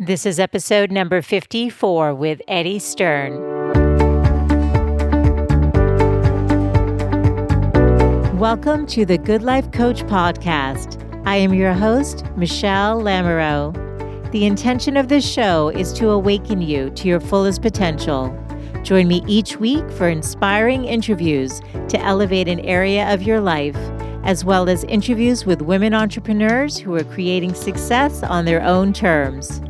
This is episode number 54 with Eddie Stern. Welcome to the Good Life Coach podcast. I am your host, Michelle Lamoureux. The intention of this show is to awaken you to your fullest potential. Join me each week for inspiring interviews to elevate an area of your life, as well as interviews with women entrepreneurs who are creating success on their own terms.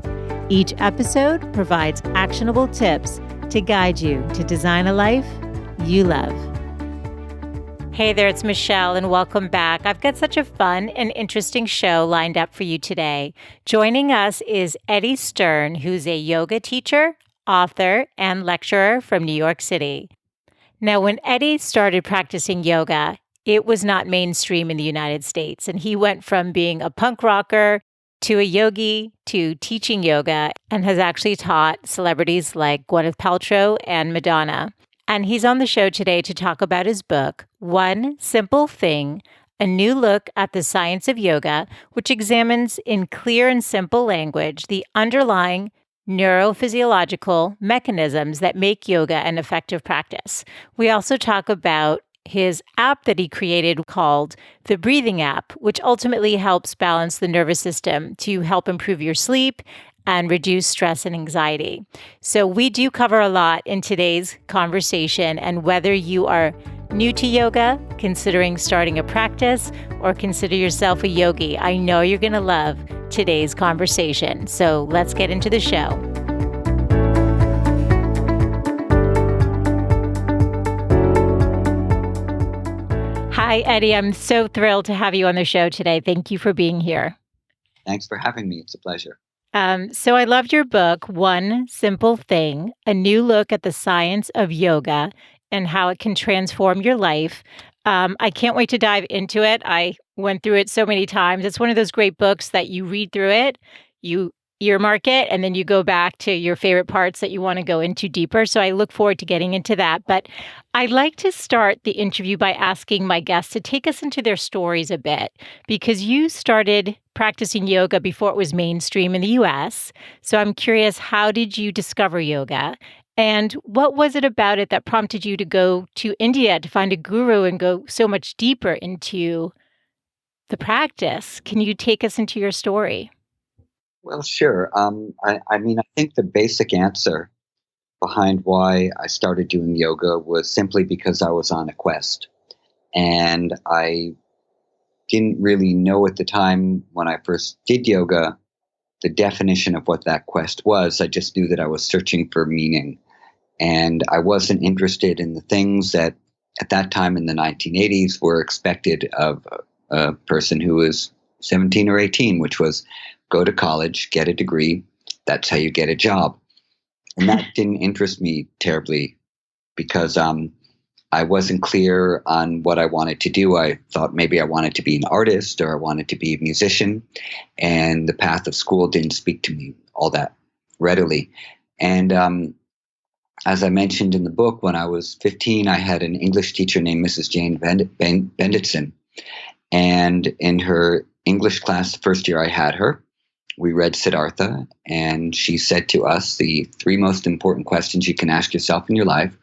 Each episode provides actionable tips to guide you to design a life you love. Hey there, it's Michelle, and welcome back. I've got such a fun and interesting show lined up for you today. Joining us is Eddie Stern, who's a yoga teacher, author, and lecturer from New York City. Now, when Eddie started practicing yoga, it was not mainstream in the United States, and he went from being a punk rocker to a yogi to teaching yoga, and has actually taught celebrities like Gwyneth Paltrow and Madonna. And he's on the show today to talk about his book, One Simple Thing, A New Look at the Science of Yoga, which examines in clear and simple language the underlying neurophysiological mechanisms that make yoga an effective practice. We also talk about his app that he created called the Breathing App, which ultimately helps balance the nervous system to help improve your sleep and reduce stress and anxiety. So we do cover a lot in today's conversation, and whether you are new to yoga, considering starting a practice, or consider yourself a yogi, I know you're going to love today's conversation. So let's get into the show. Hi, Eddie. I'm so thrilled to have you on the show today. Thank you for being here. Thanks for having me. It's a pleasure. So I loved your book, One Simple Thing, A New Look at the Science of Yoga and How It Can Transform Your Life. I can't wait to dive into it. I went through it so many times. It's one of those great books that you read through it, you earmark it, and then you go back to your favorite parts that you want to go into deeper. So I look forward to getting into that. But I'd like to start the interview by asking my guests to take us into their stories a bit, because you started practicing yoga before it was mainstream in the US. So I'm curious, how did you discover yoga? And what was it about it that prompted you to go to India to find a guru and go so much deeper into the practice? Can you take us into your story? Well, sure. I think the basic answer behind why I started doing yoga was simply because I was on a quest. And I didn't really know at the time when I first did yoga the definition of what that quest was. I just knew that I was searching for meaning. And I wasn't interested in the things that at that time in the 1980s were expected of a person who was 17 or 18, which was go to college, get a degree. That's how you get a job. And that didn't interest me terribly because I wasn't clear on what I wanted to do. I thought maybe I wanted to be an artist or I wanted to be a musician. And the path of school didn't speak to me all that readily. And as I mentioned in the book, when I was 15, I had an English teacher named Mrs. Jane Benditson. And in her English class, the first year I had her, we read Siddhartha, and she said to us, the three most important questions you can ask yourself in your life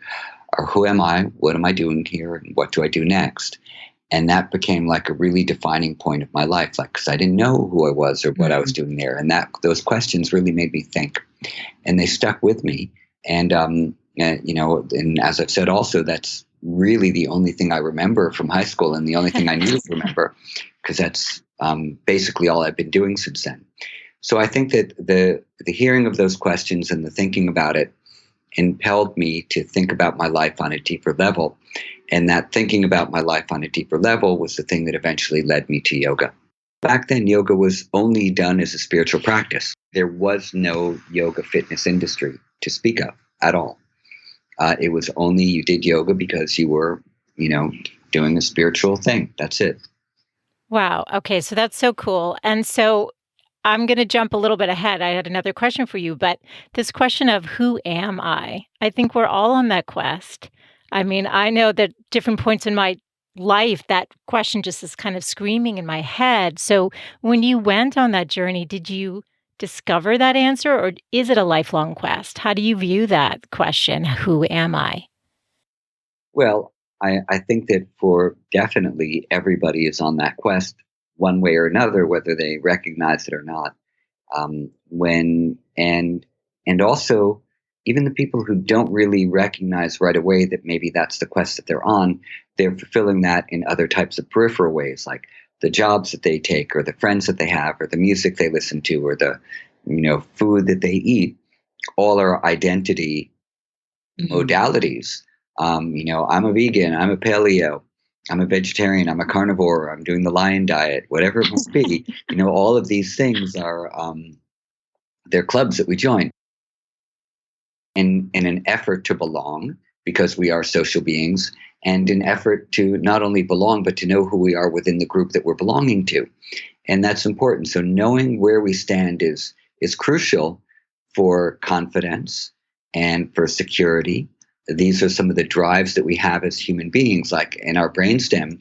are, who am I, what am I doing here, and what do I do next? And that became like a really defining point of my life, like, because I didn't know who I was or what I was doing there. And those questions really made me think, and they stuck with me. And, and as I've said also, that's really the only thing I remember from high school and the only thing I need to remember, because that's basically all I've been doing since then. So I think that the hearing of those questions and the thinking about it impelled me to think about my life on a deeper level. And that thinking about my life on a deeper level was the thing that eventually led me to yoga. Back then, yoga was only done as a spiritual practice. There was no yoga fitness industry to speak of at all. It was only you did yoga because you were, doing a spiritual thing. That's it. Wow. Okay. So that's so cool. And so I'm going to jump a little bit ahead. I had another question for you, but this question of who am I think we're all on that quest. I mean, I know that different points in my life, that question just is kind of screaming in my head. So when you went on that journey, did you discover that answer, or is it a lifelong quest? How do you view that question? Who am I? Well, I think that for definitely everybody is on that quest one way or another, whether they recognize it or not. When and also even the people who don't really recognize right away that maybe that's the quest that they're on, they're fulfilling that in other types of peripheral ways, like the jobs that they take, or the friends that they have, or the music they listen to, or the food that they eat. All are identity modalities. I'm a vegan, I'm a paleo, I'm a vegetarian, I'm a carnivore, I'm doing the lion diet, whatever it must be. All of these things are they're clubs that we join in an effort to belong, because we are social beings, and an effort to not only belong but to know who we are within the group that we're belonging to, and that's important. So knowing where we stand is crucial for confidence and for security. These are some of the drives that we have as human beings. Like in our brainstem,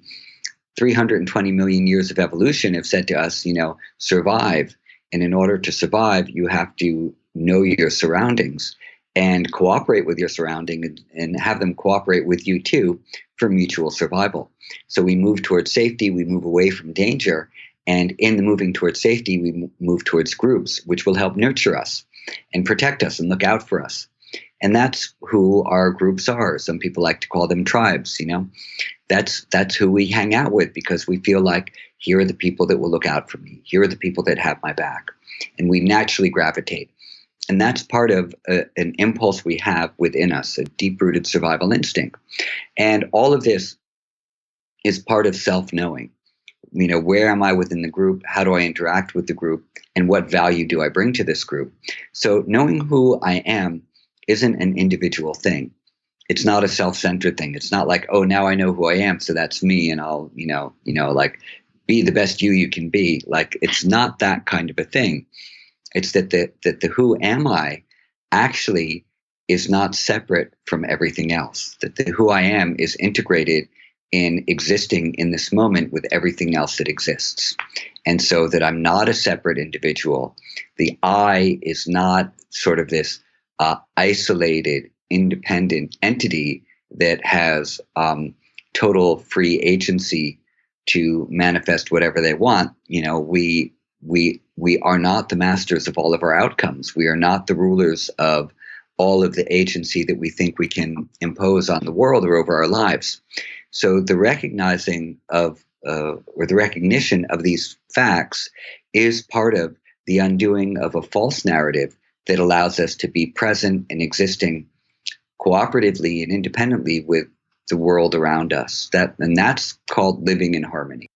320 million years of evolution have said to us, survive. And in order to survive, you have to know your surroundings and cooperate with your surrounding, and have them cooperate with you too, for mutual survival. So we move towards safety, we move away from danger. And in the moving towards safety, we move towards groups, which will help nurture us and protect us and look out for us. And that's who our groups are. Some people like to call them tribes. That's who we hang out with, because we feel like here are the people that will look out for me. Here are the people that have my back. And we naturally gravitate. And that's part of an impulse we have within us, a deep-rooted survival instinct. And all of this is part of self-knowing. Where am I within the group? How do I interact with the group? And what value do I bring to this group? So knowing who I am isn't an individual thing. It's not a self-centered thing. It's not like, oh, now I know who I am, so that's me, and I'll, like, be the best you can be. Like, it's not that kind of a thing. It's that the who am I actually is not separate from everything else. That the who I am is integrated in existing in this moment with everything else that exists. And so that I'm not a separate individual. The I is not sort of this isolated, independent entity that has total free agency to manifest whatever they want. We are not the masters of all of our outcomes. We are not the rulers of all of the agency that we think we can impose on the world or over our lives. So the recognizing of or the recognition of these facts is part of the undoing of a false narrative that allows us to be present and existing cooperatively and independently with the world around us. That's called living in harmony.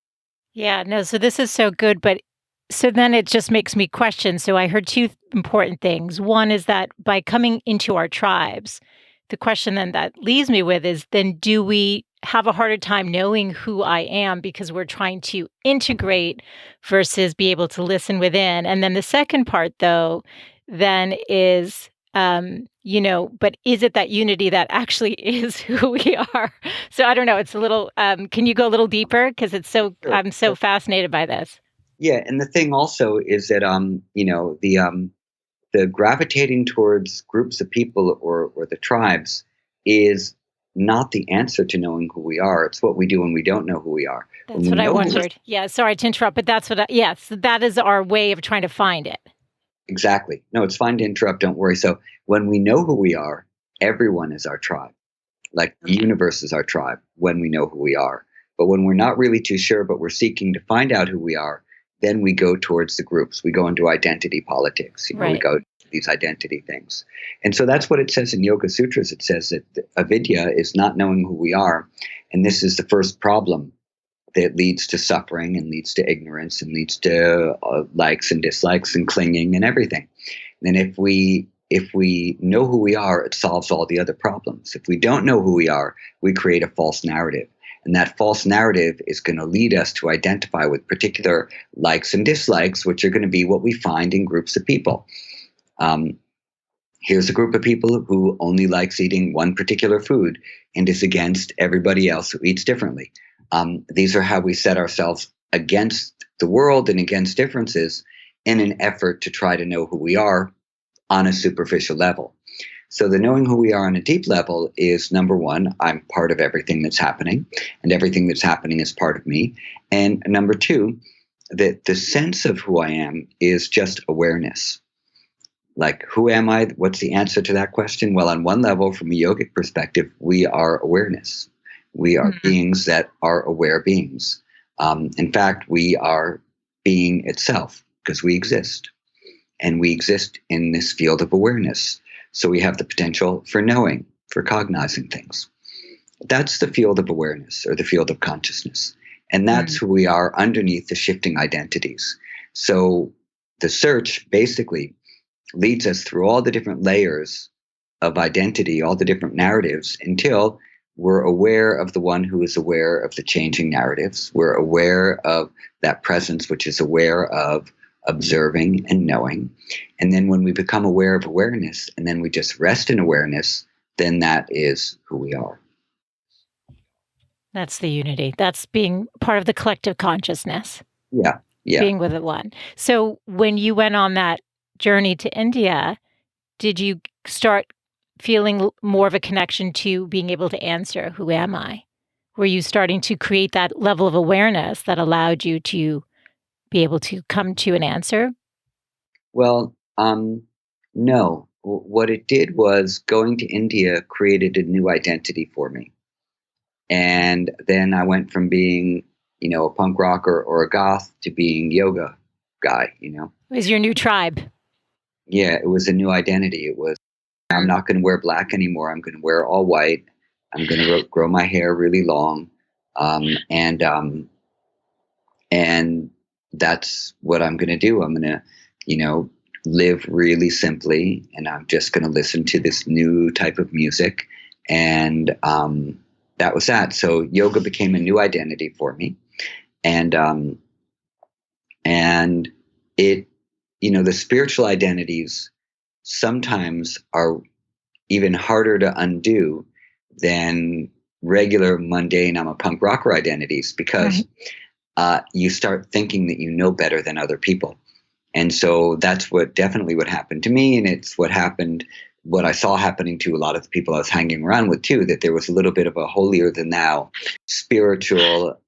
Yeah, no, so this is so good, but so then it just makes me question. So I heard two important things. One is that by coming into our tribes, the question then that leaves me with is, then do we have a harder time knowing who I am because we're trying to integrate versus be able to listen within? And then the second part, though, then is, but is it that unity that actually is who we are? So I don't know. It's a little, can you go a little deeper? Because Sure. I'm so fascinated by this. Yeah, and the thing also is that the gravitating towards groups of people or the tribes is not the answer to knowing who we are. It's what we do when we don't know who we are. When That's we what I know wondered. Yeah, sorry to interrupt, but yes, that is our way of trying to find it. exactly. No, it's fine to interrupt. Don't worry. So when we know who we are, everyone is our tribe. Like the universe is our tribe when we know who we are. But when we're not really too sure, but we're seeking to find out who we are, then we go towards the groups. We go into identity politics. We Right. go to these identity things. And so that's what it says in Yoga Sutras. It says that avidya is not knowing who we are. And this is the first problem that leads to suffering and leads to ignorance and leads to likes and dislikes and clinging and everything. And if we know who we are, it solves all the other problems. If we don't know who we are, we create a false narrative. And that false narrative is going to lead us to identify with particular likes and dislikes, which are going to be what we find in groups of people. Here's a group of people who only likes eating one particular food and is against everybody else who eats differently. These are how we set ourselves against the world and against differences. in an effort to try to know who we are on a superficial level. So the knowing who we are on a deep level is, number one, I'm part of everything that's happening, and everything that's happening is part of me. And number two, that the sense of who I am is just awareness. Like, who am I? What's the answer to that question? Well, on one level, from a yogic perspective, we are awareness. We are beings that are aware beings. In fact, we are being itself because we exist. And we exist in this field of awareness. So we have the potential for knowing, for cognizing things. That's the field of awareness, or the field of consciousness. And that's who we are underneath the shifting identities. So the search basically leads us through all the different layers of identity, all the different narratives, until we're aware of the one who is aware of the changing narratives. We're aware of that presence, which is aware of observing and knowing. And then when we become aware of awareness, and then we just rest in awareness, then that is who we are. That's the unity. That's being part of the collective consciousness. Yeah. Being with it one. So when you went on that journey to India, did you start feeling more of a connection to being able to answer, who am I? Were you starting to create that level of awareness that allowed you to be able to come to an answer? Well, no. What it did was, going to India created a new identity for me. And then I went from being, a punk rocker or a goth to being yoga guy, It was your new tribe. Yeah, it was a new identity. It was, I'm not going to wear black anymore. I'm going to wear all white. I'm going to grow my hair really long. And that's what I'm going to do. I'm going to, live really simply, and I'm just going to listen to this new type of music. And that was that. So yoga became a new identity for me. And it, the spiritual identities sometimes are even harder to undo than regular mundane, I'm a punk rocker identities, because you start thinking that you know better than other people. And so that's what happened to me. And it's what I saw happening to a lot of the people I was hanging around with too, that there was a little bit of a holier than thou spiritual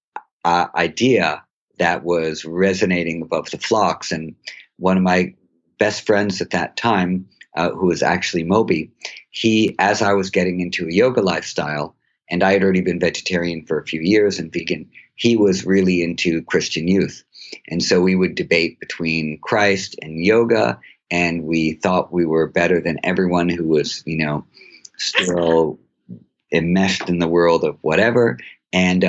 idea that was resonating above the flocks. And one of my best friends at that time, who was actually Moby, as I was getting into a yoga lifestyle, and I had already been vegetarian for a few years and vegan, he was really into Christian youth. And so we would debate between Christ and yoga, and we thought we were better than everyone who was, still enmeshed in the world of whatever. And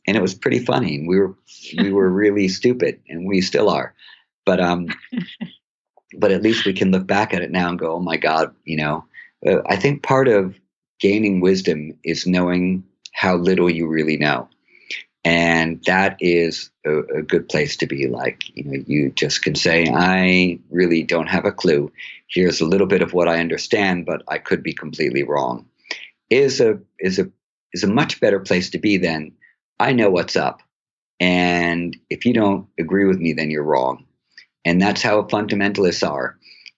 it was pretty funny. We were really stupid, and we still are. But at least we can look back at it now and go, oh my God, I think part of gaining wisdom is knowing how little you really know. And that is a good place to be. Like, you just can say, I really don't have a clue. Here's a little bit of what I understand, but I could be completely wrong. Is a much better place to be than, I know what's up. And if you don't agree with me, then you're wrong. And that's how fundamentalists are.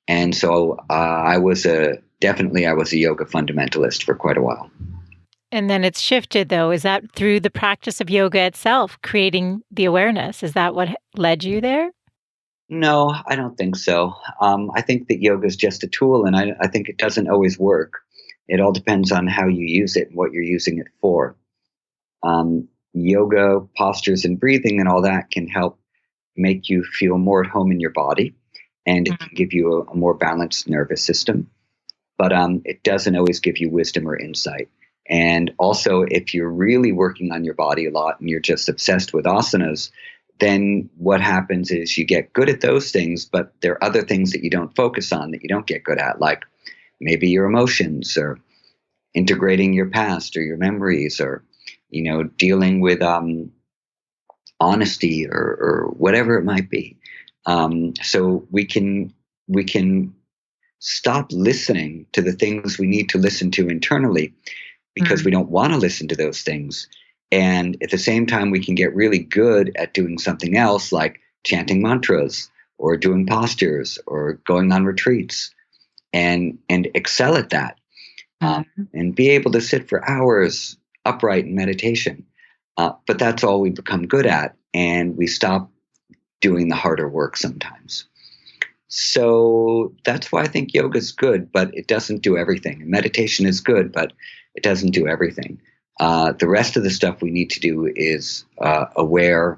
And so I was a yoga fundamentalist for quite a while. And then it's shifted, though. Is that through the practice of yoga itself, creating the awareness? Is that what led you there? No, I don't think so. I think that yoga is just a tool, and I think it doesn't always work. It all depends on how you use it and what you're using it for. Yoga postures and breathing and all that can help make you feel more at home in your body, and it can give you a more balanced nervous system. But it doesn't always give you wisdom or insight. And also, if you're really working on your body a lot and you're just obsessed with asanas, then what happens is you get good at those things, but there are other things that you don't focus on, that you don't get good at, like maybe your emotions, or integrating your past or your memories, or, dealing with honesty, or whatever it might be. So we can stop listening to the things we need to listen to internally, because we don't want to listen to those things. And at the same time, we can get really good at doing something else, like chanting mantras or doing postures or going on retreats and excel at that, and be able to sit for hours upright in meditation. But that's all we become good at, and we stop doing the harder work sometimes. So that's why I think yoga is good, but it doesn't do everything. Meditation is good, but it doesn't do everything. The rest of the stuff we need to do is aware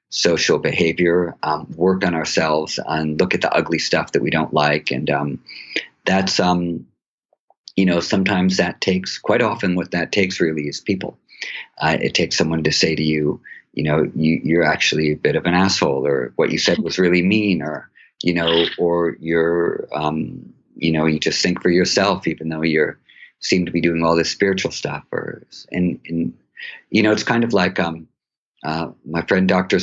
social behavior, work on ourselves, and look at the ugly stuff that we don't like. And that's, sometimes that takes, quite often what that takes really is people. It takes someone to say to you, you're actually a bit of an asshole, or what you said was really mean, or you're, you just think for yourself, even though you seem to be doing all this spiritual stuff. And it's kind of like my friend Dr.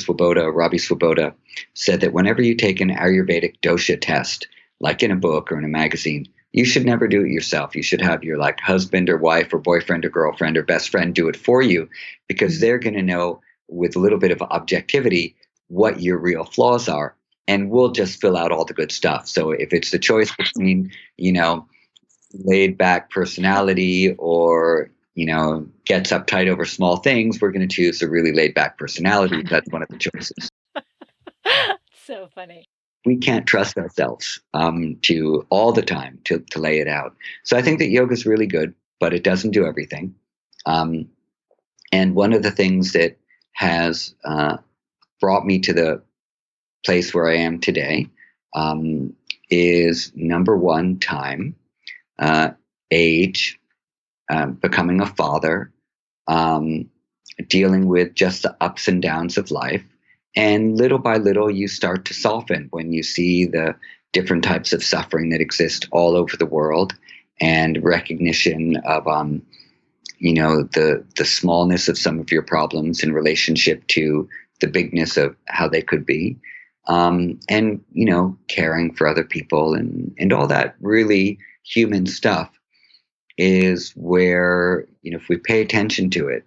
Robbie Swoboda, said that whenever you take an Ayurvedic dosha test, like in a book or in a magazine, you should never do it yourself. You should have your husband or wife or boyfriend or girlfriend or best friend do it for you, because they're going to know with a little bit of objectivity what your real flaws are. And we'll just fill out all the good stuff. So if it's the choice between, laid back personality or, gets uptight over small things, we're going to choose a really laid back personality. That's one of the choices. So funny. We can't trust ourselves to all the time to lay it out. So I think that yoga is really good, but it doesn't do everything. And one of the things that has brought me to the place where I am today is, number one, time, age, becoming a father, dealing with just the ups and downs of life. And little by little, you start to soften when you see the different types of suffering that exist all over the world, and recognition of, the smallness of some of your problems in relationship to the bigness of how they could be. And, caring for other people and all that really human stuff is where, if we pay attention to it,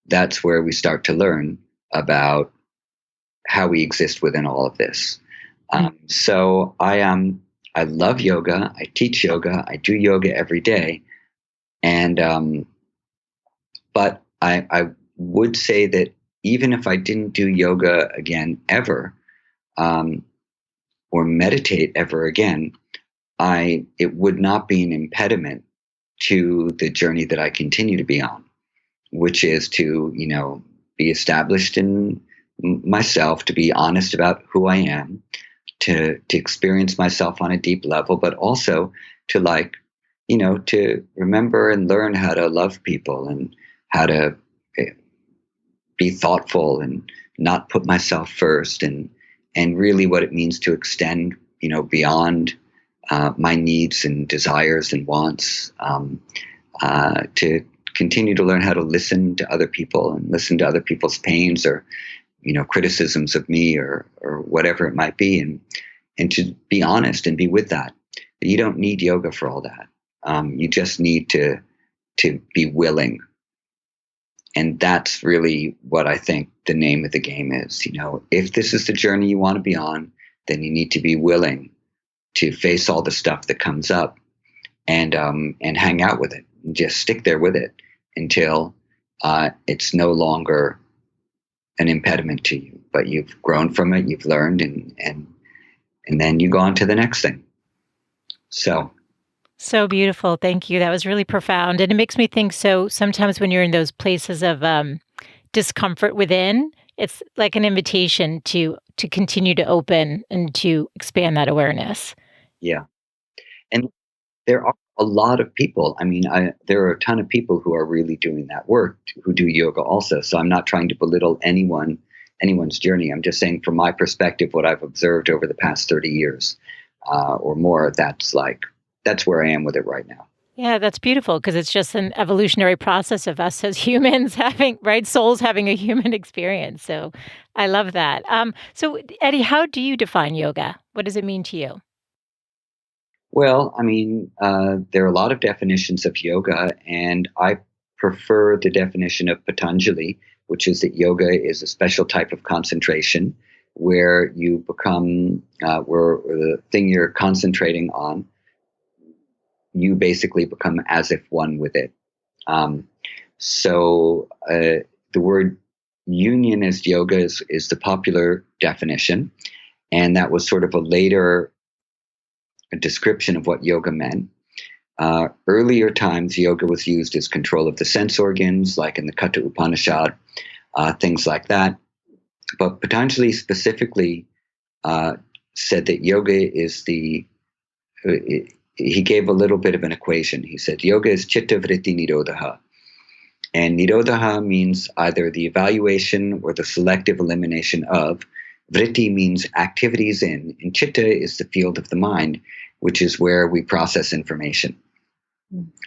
that's where we start to learn about how we exist within all of this. So I love yoga. I teach yoga. I do yoga every day. And, but I would say that even if I didn't do yoga again ever, or meditate ever again, it would not be an impediment to the journey that I continue to be on, which is to, be established in myself, to be honest about who I am, to experience myself on a deep level, but also to to remember and learn how to love people and how to be thoughtful and not put myself first, and really what it means to extend, beyond my needs and desires and wants, to continue to learn how to listen to other people and listen to other people's pains or, criticisms of me or whatever it might be, and to be honest and be with that. You don't need yoga for all that. You just need to be willing. And that's really what I think the name of the game is. If this is the journey you want to be on, then you need to be willing to face all the stuff that comes up and hang out with it and just stick there with it until it's no longer an impediment to you, but you've grown from it, you've learned, and then you go on to the next thing. So beautiful. Thank you. That was really profound. And it makes me think, so sometimes when you're in those places of discomfort within, it's like an invitation to continue to open and to expand that awareness. Yeah. And there are a lot of people. I mean, there are a ton of people who are really doing that work, who do yoga also. So I'm not trying to belittle anyone's journey. I'm just saying, from my perspective, what I've observed over the past 30 years or more, that's where I am with it right now. Yeah, that's beautiful, because it's just an evolutionary process of us as humans having, right, souls having a human experience. So I love that. So Eddie, how do you define yoga? What does it mean to you? Well, I mean, there are a lot of definitions of yoga, and I prefer the definition of Patanjali, which is that yoga is a special type of concentration where you become, where the thing you're concentrating on, you basically become as if one with it. Um, so the word unionist yoga is the popular definition, and that was sort of a later description of what yoga meant. Earlier times, yoga was used as control of the sense organs, like in the Katha Upanishad, things like that. But Patanjali specifically said that yoga is he gave a little bit of an equation. He said, yoga is chitta vritti nirodha. And nirodha means either the evaluation or the selective elimination of. Vritti means activities in. And chitta is the field of the mind, which is where we process information.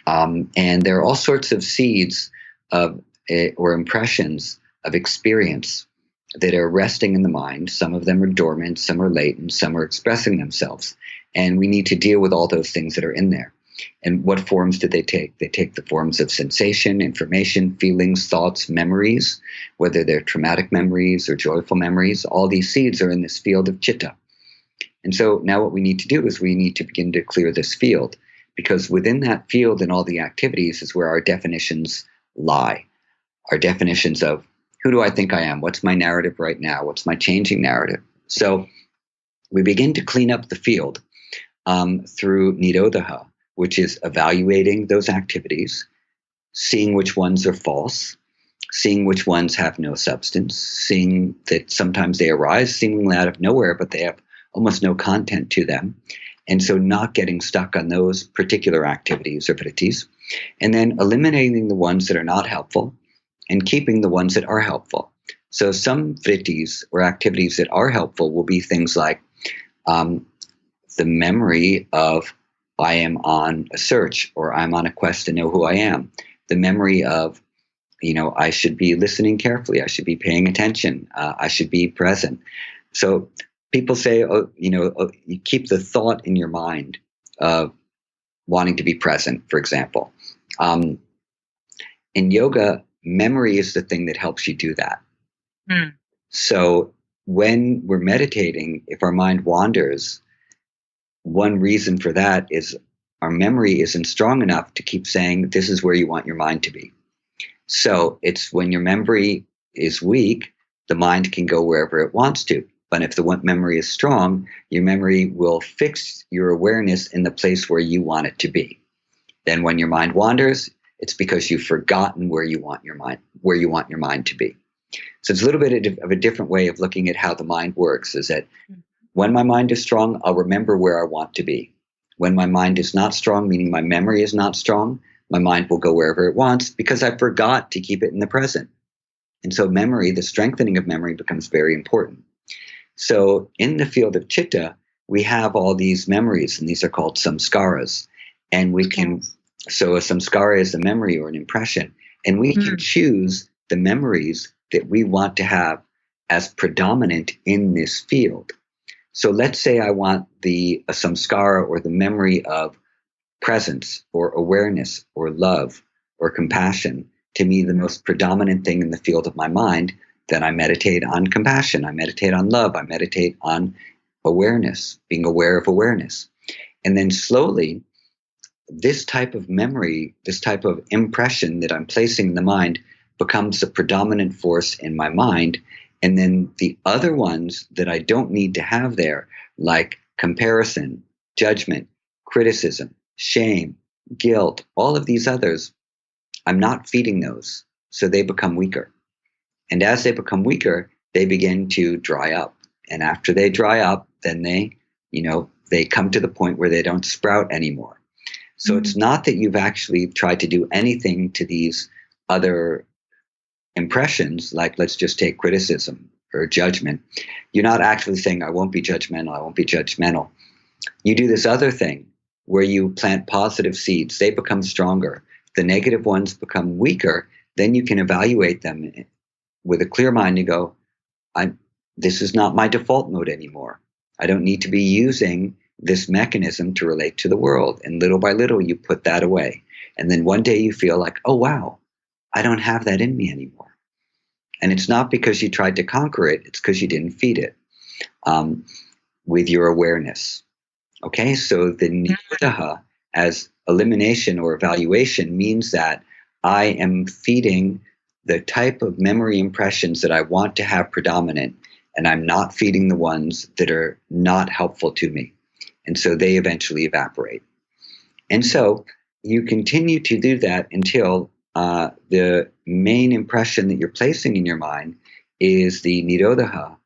And there are all sorts of seeds of or impressions of experience that are resting in the mind. Some of them are dormant, some are latent, some are expressing themselves. And we need to deal with all those things that are in there. And what forms do they take? They take the forms of sensation, information, feelings, thoughts, memories, whether they're traumatic memories or joyful memories. All these seeds are in this field of chitta. And so now what we need to do is we need to begin to clear this field, because within that field and all the activities is where our definitions lie. Our definitions of who do I think I am? What's my narrative right now? What's my changing narrative? So we begin to clean up the field through nirodha, which is evaluating those activities, seeing which ones are false, seeing which ones have no substance, seeing that sometimes they arise seemingly out of nowhere, but they have almost no content to them. And so not getting stuck on those particular activities or vrittis, and then eliminating the ones that are not helpful and keeping the ones that are helpful. So some vrittis or activities that are helpful will be things like the memory of I am on a search, or I'm on a quest to know who I am. The memory of, I should be listening carefully. I should be paying attention. I should be present. So people say, you keep the thought in your mind of wanting to be present, for example. In yoga, memory is the thing that helps you do that. So when we're meditating, if our mind wanders, one reason for that is our memory isn't strong enough to keep saying, this is where you want your mind to be. So it's when your memory is weak, the mind can go wherever it wants to. But if the memory is strong, your memory will fix your awareness in the place where you want it to be. Then when your mind wanders, it's because you've forgotten where you want your mind to be. So it's a little bit of a different way of looking at how the mind works, is that when my mind is strong, I'll remember where I want to be. When my mind is not strong, meaning my memory is not strong, my mind will go wherever it wants because I forgot to keep it in the present. And so memory, the strengthening of memory, becomes very important. So in the field of chitta, we have all these memories, and these are called samskaras. And we can, so a samskara is a memory or an impression, and we can choose the memories that we want to have as predominant in this field. So let's say I want a samskara or the memory of presence or awareness or love or compassion to be the most predominant thing in the field of my mind. Then I meditate on compassion, I meditate on love, I meditate on awareness, being aware of awareness. And then slowly, this type of memory, this type of impression that I'm placing in the mind becomes the predominant force in my mind. And then the other ones that I don't need to have there, like comparison, judgment, criticism, shame, guilt, all of these others, I'm not feeding those. So they become weaker. And as they become weaker, they begin to dry up. And after they dry up, then they come to the point where they don't sprout anymore. So it's not that you've actually tried to do anything to these other impressions, like let's just take criticism or judgment. You're not actually saying, I won't be judgmental, I won't be judgmental. You do this other thing where you plant positive seeds. They become stronger. The negative ones become weaker. Then you can evaluate them with a clear mind. You go, this is not my default mode anymore. I don't need to be using this mechanism to relate to the world. And little by little, you put that away. And then one day you feel like, oh, wow, I don't have that in me anymore. And it's not because you tried to conquer it. It's because you didn't feed it. um, with your awareness. Okay, so the nirodha as elimination or evaluation means that I am feeding the type of memory impressions that I want to have predominant, and I'm not feeding the ones that are not helpful to me. And so they eventually evaporate. And so you continue to do that until the main impression that you're placing in your mind is the nirodha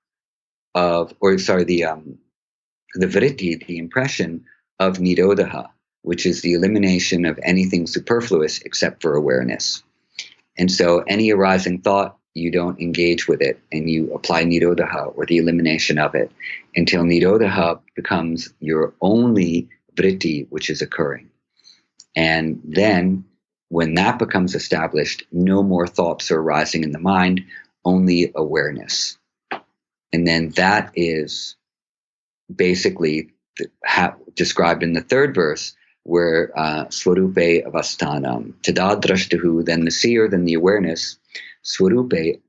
the vritti, the impression of nirodha, which is the elimination of anything superfluous except for awareness. And so any arising thought, you don't engage with it, and you apply nirodha, or the elimination of it, until nirodha becomes your only vritti which is occurring. And then when that becomes established, no more thoughts are arising in the mind, only awareness. And then that is basically described in the third verse, where swarupe avastanam, tadadrashtahu, then the seer, then the awareness, swarupe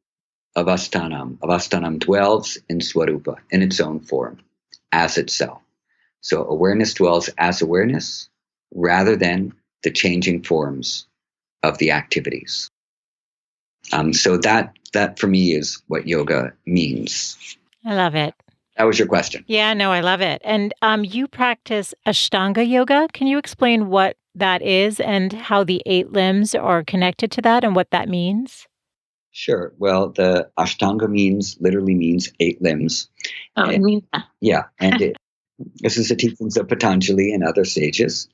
avastanam dwells in swarupa, in its own form, as itself. So awareness dwells as awareness, rather than the changing forms of the activities. So that for me is what yoga means. I love it. That was your question. Yeah, no, I love it. And you practice Ashtanga yoga. Can you explain what that is and how the 8 limbs are connected to that and what that means? Sure. Well, the Ashtanga literally means 8 limbs. Oh, it means that. Yeah. And this is the teachings of Patanjali and other sages.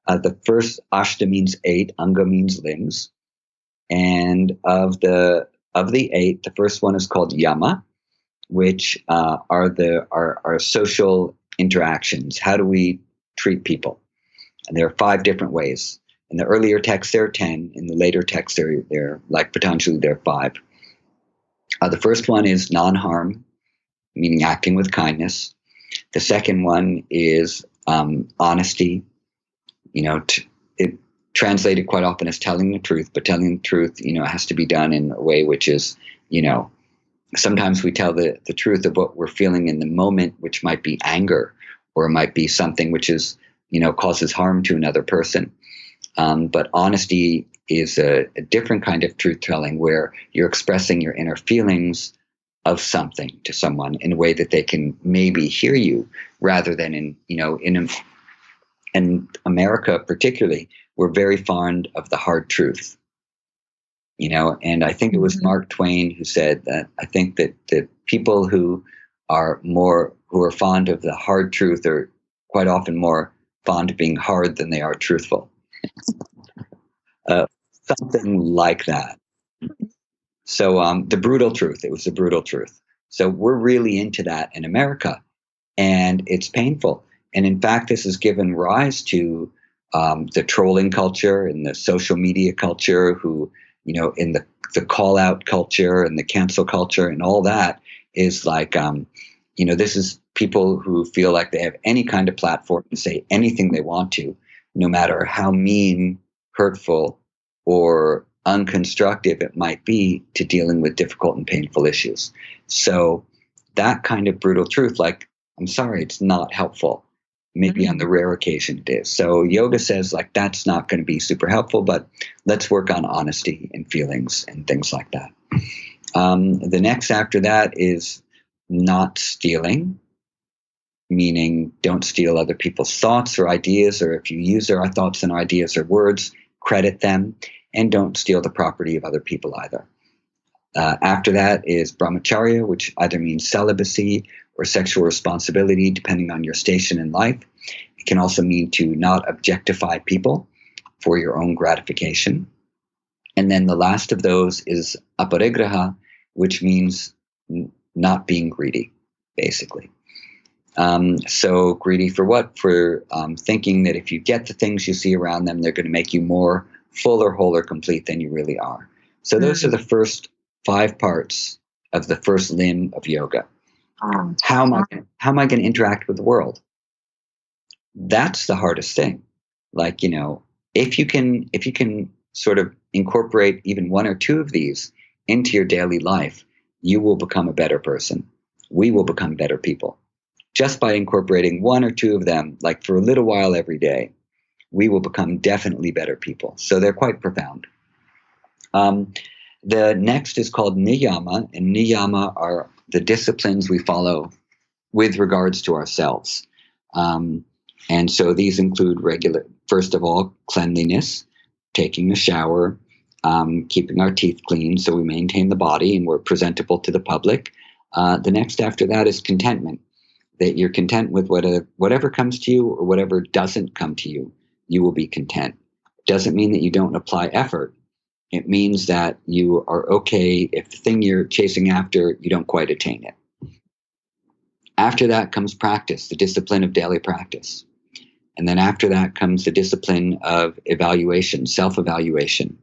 The first Ashta means 8, Anga means limbs. And of the 8, the first one is called Yama, which are our social interactions. How do we treat people? And there are 5 different ways. In the earlier texts, there are 10. In the later texts, they're like Patanjali, there are 5. The first one is non-harm, meaning acting with kindness. The second one is honesty. It translated quite often as telling the truth, but telling the truth, has to be done in a way which is, sometimes we tell the truth of what we're feeling in the moment, which might be anger, or it might be something which is, causes harm to another person. But honesty is a different kind of truth-telling, where you're expressing your inner feelings of something to someone in a way that they can maybe hear you, rather than in America particularly, we're very fond of the hard truth. And I think it was Mark Twain who said that I think that the people who are fond of the hard truth are quite often more fond of being hard than they are truthful. Something like that. So the brutal truth, it was the brutal truth. So we're really into that in America, and it's painful. And in fact, this has given rise to the trolling culture and the social media culture, who, in the call out culture and the cancel culture and all that is like, this is people who feel like they have any kind of platform to say anything they want to, no matter how mean, hurtful, or unconstructive it might be to dealing with difficult and painful issues. So that kind of brutal truth, like, I'm sorry, it's not helpful. Maybe on the rare occasion it is. So yoga says, like, that's not going to be super helpful, but let's work on honesty and feelings and things like that. The next after that is not stealing, meaning don't steal other people's thoughts or ideas, or if you use their thoughts and ideas or words, credit them, and don't steal the property of other people either. After that is brahmacharya, which either means celibacy or sexual responsibility, depending on your station in life. It can also mean to not objectify people for your own gratification. And then the last of those is aparigraha, which means not being greedy, basically. So greedy for what? For thinking that if you get the things you see around them, they're going to make you more full or whole or complete than you really are. So those are the first 5 parts of the first limb of yoga. How am I going to interact with the world? That's the hardest thing. Like, if you can sort of incorporate even 1 or 2 of these into your daily life, you will become a better person. we will become better people. Just by incorporating one or two of them, like for a little while every day, we will become definitely better people. So they're quite profound. The next is called niyama, and niyama are the disciplines we follow with regards to ourselves. And so these include first of all, cleanliness, taking a shower, keeping our teeth clean so we maintain the body and we're presentable to the public. The next after that is contentment, that you're content with whatever comes to you or whatever doesn't come to you, you will be content. Doesn't mean that you don't apply effort. It means that you are okay if the thing you're chasing after, you don't quite attain it. After that comes practice, the discipline of daily practice. And then after that comes the discipline of evaluation, self-evaluation,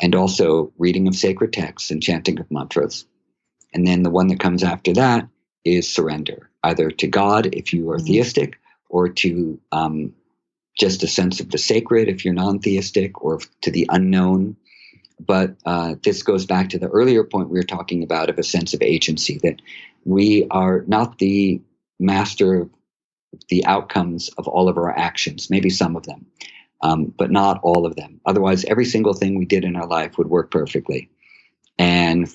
and also reading of sacred texts and chanting of mantras. And then the one that comes after that is surrender, either to God if you are theistic, or to just a sense of the sacred if you're non-theistic, or to the unknown. But this goes back to the earlier point we were talking about of a sense of agency, that we are not the master of the outcomes of all of our actions, maybe some of them, but not all of them. Otherwise, every single thing we did in our life would work perfectly. And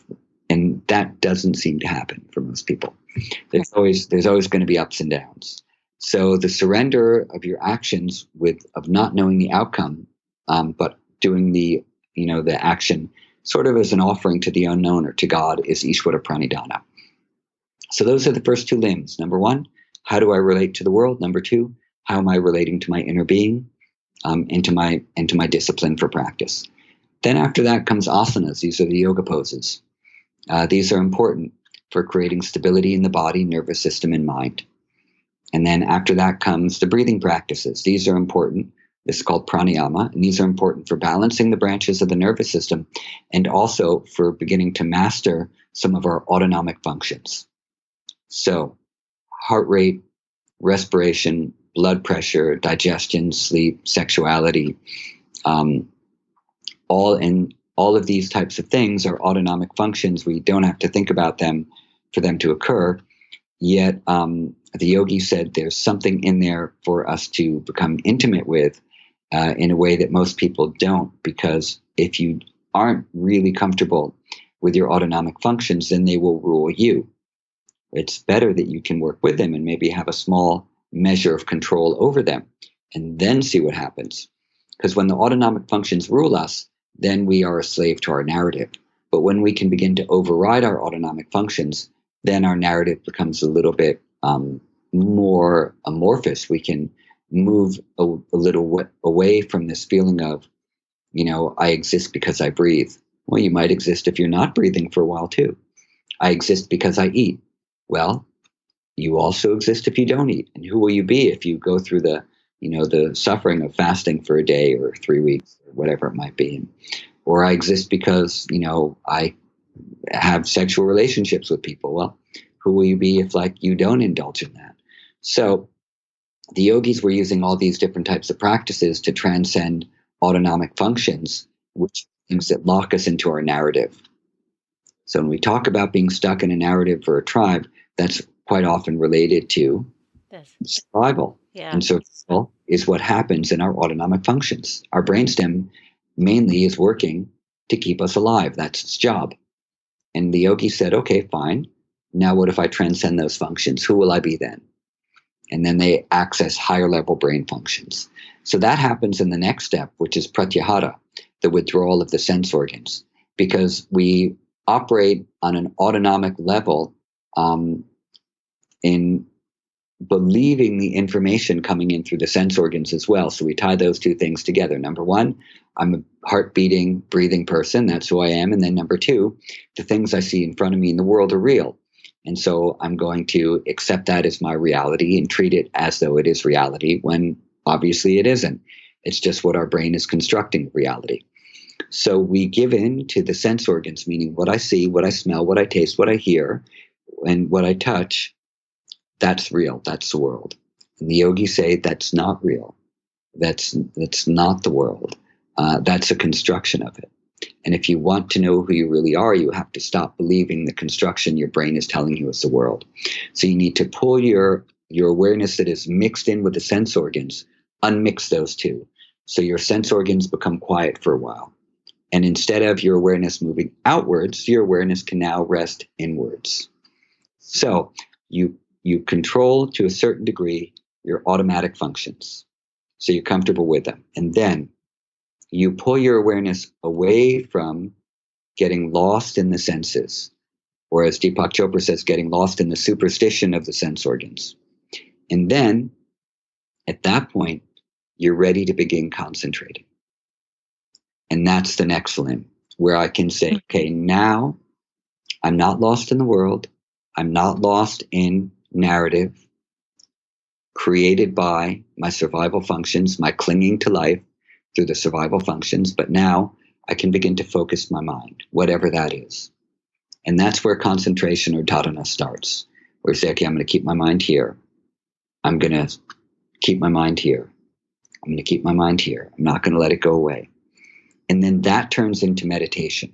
that doesn't seem to happen for most people. There's always going to be ups and downs. So the surrender of your actions of not knowing the outcome, but doing the action sort of as an offering to the unknown or to God, is Ishvara Pranidhana. So those are the first two limbs. Number one, how do I relate to the world? Number two, how am I relating to my inner being, into my discipline for practice? Then after that comes asanas. These are the yoga poses. These are important for creating stability in the body, nervous system, and mind. And then after that comes the breathing practices. These are important. This is called pranayama, and these are important for balancing the branches of the nervous system and also for beginning to master some of our autonomic functions. So heart rate, respiration, blood pressure, digestion, sleep, sexuality, all of these types of things are autonomic functions. We don't have to think about them for them to occur. Yet the yogi said there's something in there for us to become intimate with in a way that most people don't, because if you aren't really comfortable with your autonomic functions, then they will rule you. It's better that you can work with them and maybe have a small measure of control over them and then see what happens. Because when the autonomic functions rule us, then we are a slave to our narrative. But when we can begin to override our autonomic functions, then our narrative becomes a little bit more amorphous. We can move a little away from this feeling of, I exist because I breathe. Well, you might exist if you're not breathing for a while too. I exist because I eat. Well, you also exist if you don't eat. And who will you be if you go through the suffering of fasting for a day or 3 weeks or whatever it might be? Or I exist because, I have sexual relationships with people. Well, who will you be if you don't indulge in that? So the yogis were using all these different types of practices to transcend autonomic functions, which are things that lock us into our narrative. So when we talk about being stuck in a narrative for a tribe, that's quite often related to survival. Yeah. And survival is what happens in our autonomic functions. Our brainstem mainly is working to keep us alive. That's its job. And the yogi said, okay, fine. Now what if I transcend those functions? Who will I be then? And then they access higher level brain functions. So that happens in the next step, which is pratyahara, the withdrawal of the sense organs, because we operate on an autonomic level in believing the information coming in through the sense organs as well. So we tie those two things together. Number one, I'm a heart-beating, breathing person. That's who I am. And then number two, the things I see in front of me in the world are real. And so I'm going to accept that as my reality and treat it as though it is reality, when obviously it isn't. It's just what our brain is constructing reality. So we give in to the sense organs, meaning what I see, what I smell, what I taste, what I hear, and what I touch. That's real. That's the world. And the yogis say that's not real. That's not the world. That's a construction of it. And if you want to know who you really are, you have to stop believing the construction your brain is telling you is the world. So you need to pull your awareness that is mixed in with the sense organs, unmix those two. So your sense organs become quiet for a while. And instead of your awareness moving outwards, your awareness can now rest inwards. So you control to a certain degree your automatic functions. So you're comfortable with them. And then you pull your awareness away from getting lost in the senses, or as Deepak Chopra says, getting lost in the superstition of the sense organs. And then at that point, you're ready to begin concentrating. And that's the next limb where I can say, okay, now I'm not lost in the world. I'm not lost in narrative created by my survival functions, my clinging to life through the survival functions. But now I can begin to focus my mind, whatever that is. And that's where concentration or dharana starts, where you say, okay, I'm going to keep my mind here. I'm going to keep my mind here. I'm going to keep my mind here. I'm not going to let it go away. And then that turns into meditation,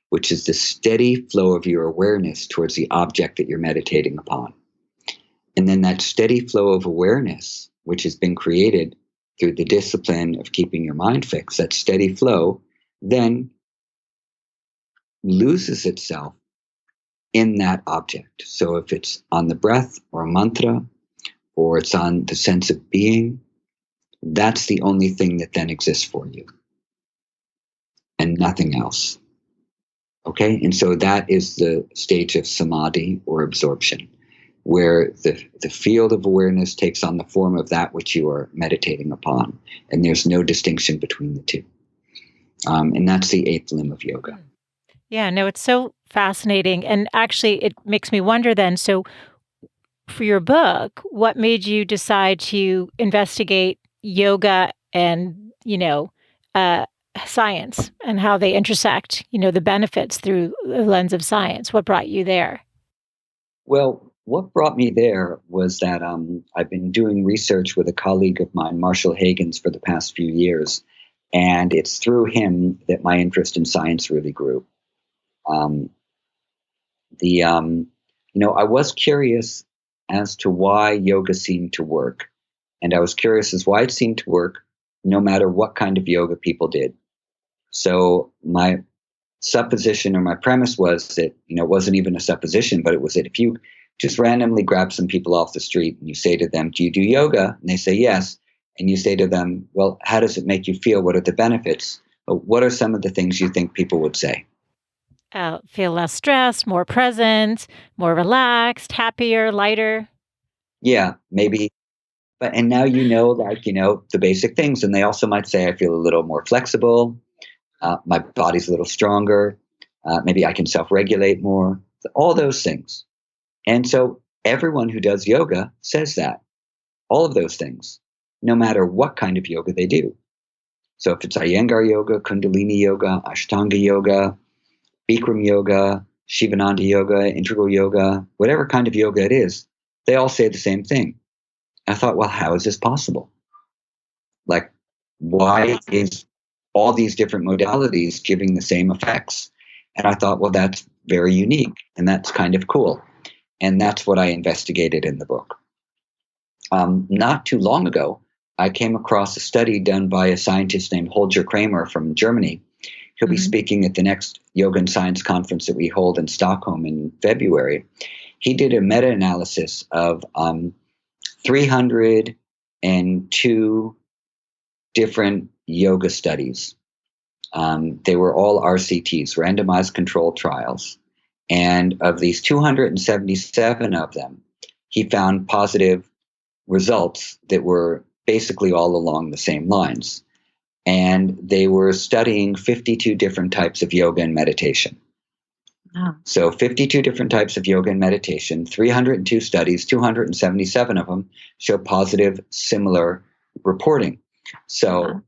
which is the steady flow of your awareness towards the object that you're meditating upon. And then that steady flow of awareness, which has been created through the discipline of keeping your mind fixed, that steady flow then loses itself in that object. So if it's on the breath or a mantra, or it's on the sense of being, that's the only thing that then exists for you and nothing else. Okay? And so that is the stage of samadhi or absorption, where the field of awareness takes on the form of that which you are meditating upon. And there's no distinction between the two. And that's the eighth limb of yoga. Yeah, no, it's so fascinating. And actually, it makes me wonder then, so for your book, what made you decide to investigate yoga and, uh, science and how they intersect, the benefits through the lens of science? What brought you there? Well, what brought me there was that I've been doing research with a colleague of mine, Marshall Hagens, for the past few years. And it's through him that my interest in science really grew. I was curious as to why yoga seemed to work. And I was curious as why it seemed to work no matter what kind of yoga people did. So my supposition or my premise was that, it wasn't even a supposition, but it was that if you just randomly grab some people off the street and you say to them, do you do yoga? And they say yes. And you say to them, well, how does it make you feel? What are the benefits? What are some of the things you think people would say? Feel less stressed, more present, more relaxed, happier, lighter. Yeah, maybe. And now the basic things. And they also might say, I feel a little more flexible. My body's a little stronger. Maybe I can self-regulate more. All those things. And so everyone who does yoga says that. All of those things, no matter what kind of yoga they do. So if it's Iyengar yoga, Kundalini yoga, Ashtanga yoga, Bikram yoga, Shivananda yoga, integral yoga, whatever kind of yoga it is, they all say the same thing. I thought, well, how is this possible? Like, why is all these different modalities giving the same effects? And I thought, well, that's very unique and that's kind of cool. And that's what I investigated in the book. Not too long ago, I came across a study done by a scientist named Holger Kramer from Germany. He'll be speaking at the next Yoga and Science conference that we hold in Stockholm in February. He did a meta-analysis of 302 different yoga studies. They were all RCTs, randomized controlled trials. And of these 277 of them, he found positive results that were basically all along the same lines. And they were studying 52 different types of yoga and meditation. Wow. So 52 different types of yoga and meditation, 302 studies, 277 of them show positive, similar reporting. So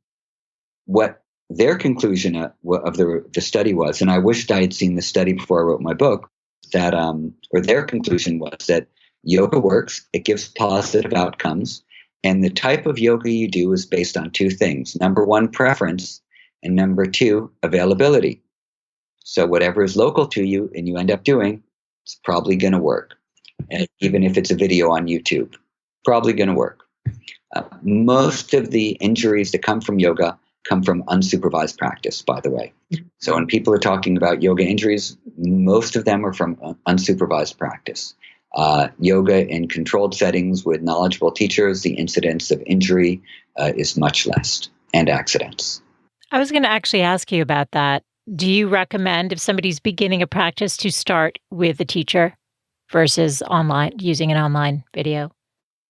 what their conclusion of the study was, and I wished I had seen the study before I wrote my book, that or their conclusion was that yoga works, it gives positive outcomes, and the type of yoga you do is based on two things. Number one, preference, and number two, availability. So whatever is local to you and you end up doing, it's probably going to work. And even if it's a video on YouTube, probably going to work. Most of the injuries that come from yoga come from unsupervised practice, by the way. So when people are talking about yoga injuries, most of them are from unsupervised practice. Yoga in controlled settings with knowledgeable teachers, the incidence of injury is much less, and accidents. I was going to actually ask you about that. Do you recommend if somebody's beginning a practice to start with a teacher versus online, using an online video?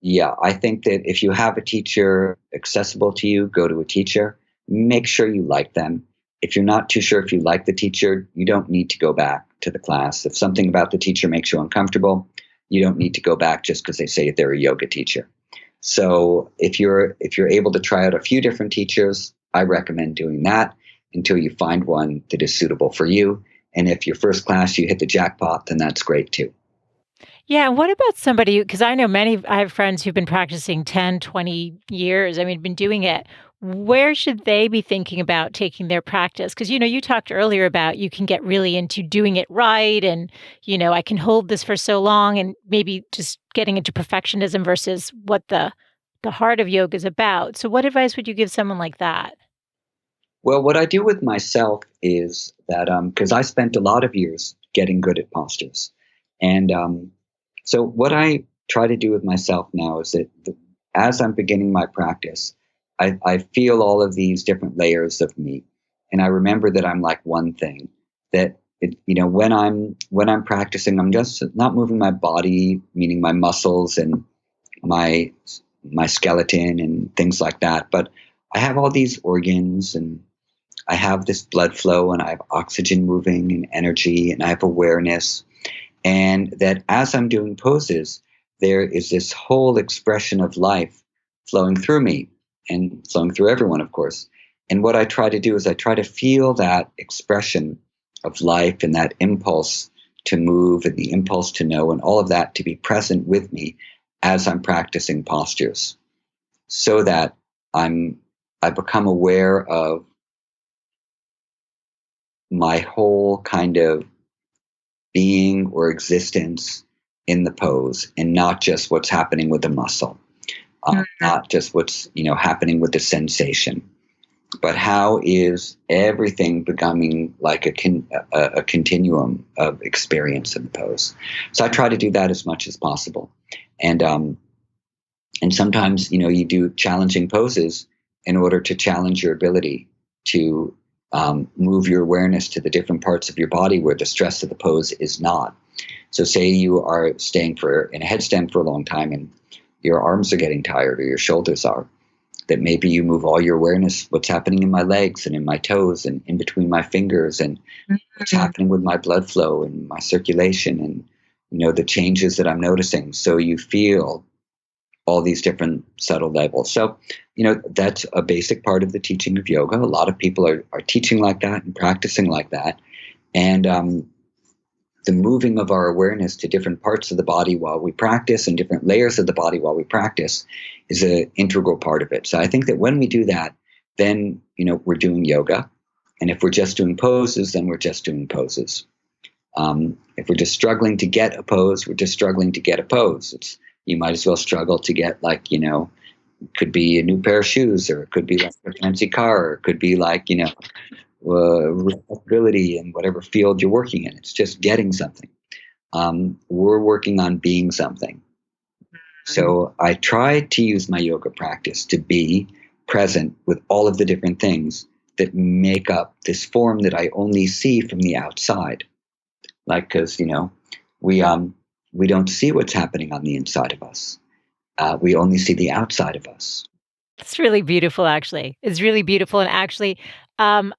Yeah, I think that if you have a teacher accessible to you, go to a teacher. Make sure you like them. If you're not too sure if you like the teacher, you don't need to go back to the class. If something about the teacher makes you uncomfortable, you don't need to go back just because they say they're a yoga teacher. So if you're able to try out a few different teachers, I recommend doing that until you find one that is suitable for you. And if your first class you hit the jackpot, then that's great too. Yeah, and what about somebody because I have friends who've been practicing 10, 20 years, I mean, been doing it. Where should they be thinking about taking their practice? Because, you talked earlier about you can get really into doing it right and, I can hold this for so long and maybe just getting into perfectionism versus what the heart of yoga is about. So what advice would you give someone like that? Well, what I do with myself is that because I spent a lot of years getting good at postures, and so what I try to do with myself now is that as I'm beginning my practice, I feel all of these different layers of me, and I remember that I'm like one thing. That when I'm practicing, I'm just not moving my body, meaning my muscles and my my skeleton and things like that, but I have all these organs and I have this blood flow and I have oxygen moving and energy and I have awareness. And that as I'm doing poses, there is this whole expression of life flowing through me and flowing through everyone, of course. And what I try to do is I try to feel that expression of life and that impulse to move and the impulse to know and all of that to be present with me as I'm practicing postures so that I become aware of my whole kind of being or existence in the pose and not just what's happening with the muscle, not just what's happening with the sensation, but how is everything becoming like a continuum of experience in the pose. So I try to do that as much as possible, and sometimes you do challenging poses in order to challenge your ability to move your awareness to the different parts of your body where the stress of the pose is not. So say you are staying in a headstand for a long time and your arms are getting tired or your shoulders are, that maybe you move all your awareness, what's happening in my legs and in my toes and in between my fingers and what's happening with my blood flow and my circulation and the changes that I'm noticing. So you feel all these different subtle levels. So, that's a basic part of the teaching of yoga. A lot of people are teaching like that and practicing like that. And the moving of our awareness to different parts of the body while we practice and different layers of the body while we practice is an integral part of it. So I think that when we do that, then, we're doing yoga. And if we're just doing poses, then we're just doing poses. If we're just struggling to get a pose, we're just struggling to get a pose. You might as well struggle to get could be a new pair of shoes, or it could be like a fancy car, or it could be like, respectability in whatever field you're working in. It's just getting something. We're working on being something. So I try to use my yoga practice to be present with all of the different things that make up this form that I only see from the outside. Like, because, we don't see what's happening on the inside of us. We only see the outside of us. It's really beautiful, actually. It's really beautiful. And actually, um,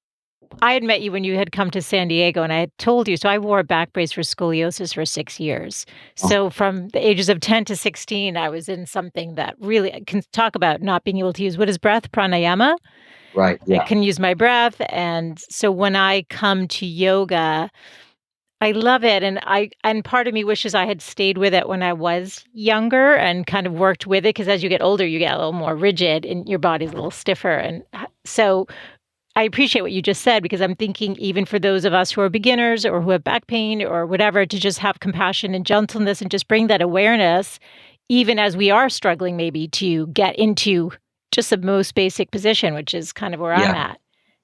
I had met you when you had come to San Diego, and I had told you. So I wore a back brace for scoliosis for 6 years. Oh, So from the ages of 10 to 16, I was in something that really I can talk about not being able to use what is breath pranayama. right. I Yeah. can use my breath, and so when I come to yoga, I love it, and part of me wishes I had stayed with it when I was younger and kind of worked with it, because as you get older, you get a little more rigid and your body's a little stiffer, and so I appreciate what you just said, because I'm thinking even for those of us who are beginners or who have back pain or whatever, to just have compassion and gentleness and just bring that awareness, even as we are struggling maybe to get into just the most basic position, which is kind of where I'm Yeah. at.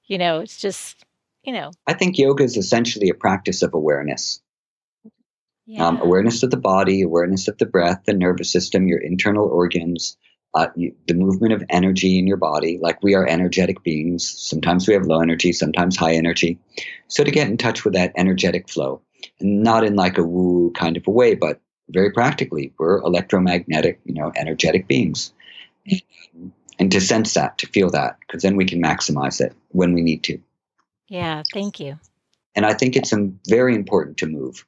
It's just, you know, I think yoga is essentially a practice of awareness. yeah, Awareness of the body, awareness of the breath, the nervous system, your internal organs, the movement of energy in your body. Like, we are energetic beings. Sometimes we have low energy, sometimes high energy. So to get in touch with that energetic flow, and not in like a woo kind of a way, but very practically, we're electromagnetic, energetic beings. And to sense that, to feel that, because then we can maximize it when we need to. yeah, thank you. And I think it's very important to move,